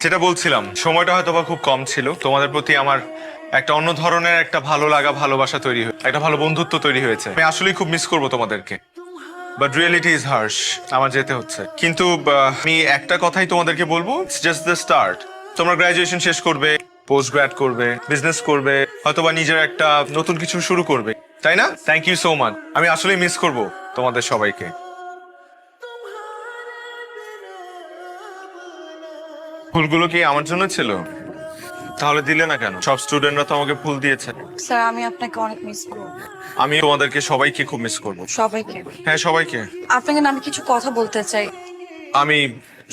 যেটা বলছিলাম, সময়টা হয়তো বা খুব কম ছিল, তোমাদের প্রতি আমার একটা অন্য ধরনের একটা ভালো লাগা ভালোবাসা তৈরি হয়েছে, একটা ভালো বন্ধুত্ব তৈরি হয়েছে। আমি আসলেই খুব মিস করবো তোমাদেরকে, বাট রিয়েলিটি ইজ হার্শ। আমার যেতে হচ্ছে, কিন্তু আমি একটা কথাই তোমাদেরকে বলবো, ইটস জাস্ট দ্য স্টার্ট। তোমরা গ্রাজুয়েশন শেষ করবে, পোস্ট গ্রাড করবে, বিজনেস করবে, হয়তোবা নিজের একটা নতুন কিছু শুরু করবে, তাই না? Thank you so much. আমি আসলেই মিস করব তোমাদের সবাইকে। ফুলগুলো কি আমার জন্য ছিল? তাহলে দিলে না কেন? সব স্টুডেন্টরা তো আমাকে ফুল দিয়েছে। স্যার আমি আপনাকে অনেক মিস করব। আমি তোমাদেরকে সবাইকে খুব মিস করব। সবাইকে। হ্যাঁ, সবাইকে। আপনাকে না আমি কিছু কথা বলতে চাই। আমি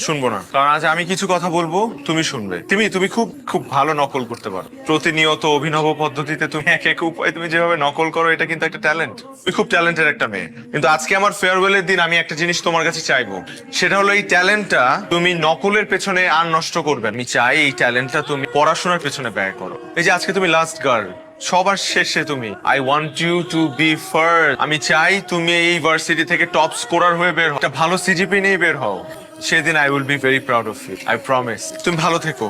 শুনবো না, কারণ আজ আমি কিছু কথা বলবো, তুমি শুনবে। তুমি তুমি খুব খুব ভালো নকল করতে পারো। প্রতিনিয়ত অভিনব পদ্ধতিতে তুমি এক এক উপায় তুমি যেভাবে নকল করো, এটা কিন্তু একটা ট্যালেন্ট। তুমি খুব ট্যালেন্টের একটা মেয়ে। কিন্তু আজকে আমার ফেয়ারওয়েলের দিন আমি একটা জিনিস তোমার কাছে চাইবো, সেটা হলো এই ট্যালেন্টটা তুমি নকলের পেছনে আর নষ্ট করবে। আমি চাই এই ট্যালেন্টটা তুমি পড়াশোনার পেছনে ব্যয় করো। এই যে আজকে তুমি লাস্ট গার্ল, সবার শেষে তুমি, I want you to be first. আমি চাই তুমি এই ভার্সিটি থেকে টপ স্কোরার হয়ে বের হও, একটা ভালো সিজিপি নিয়ে বের হও। সেদিন I will be very proud of you, I promise. তুমি ভালো থেকো।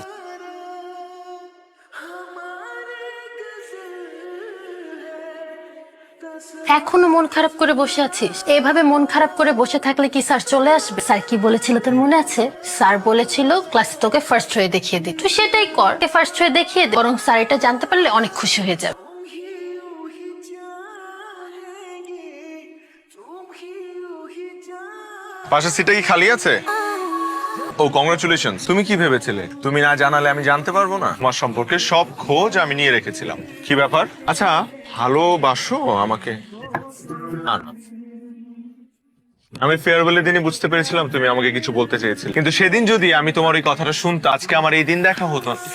এখনো মন খারাপ করে বসে আছিস? এভাবে মন খারাপ করে বসে থাকলে কি স্যার চলে আসবে? স্যার কি বলেছিল তোর মনে আছে? স্যার বলেছিল ক্লাসে তোকে ফার্স্ট হয়ে দেখিয়ে দিই। তুই সেটাই কর, ফার্স্ট হয়ে দেখিয়ে দে। বরং স্যার এটা জানতে পারলে অনেক খুশি হয়ে যাবে। পাশের সিটটা কি খালি আছে? ও, কংগ্রাচুলেশন। তুমি কি ভেবেছিলে তুমি না জানালে আমি জানতে পারবো না? তোমার সম্পর্কে সব খোঁজ আমি নিয়ে রেখেছিলাম। কি ব্যাপার? আচ্ছা, ভালোবাসো আমাকে? না, না। আমি ফেয়ারওয়েলের দিনই বুঝতে পেরেছিলাম তুমি আমাকে কিছু বলতে চেয়েছিলে, কিন্তু সেদিন যদি আমি তোমার ওই কথাটা শুনতাম, আজকে আমার এই দিন দেখা হতো না।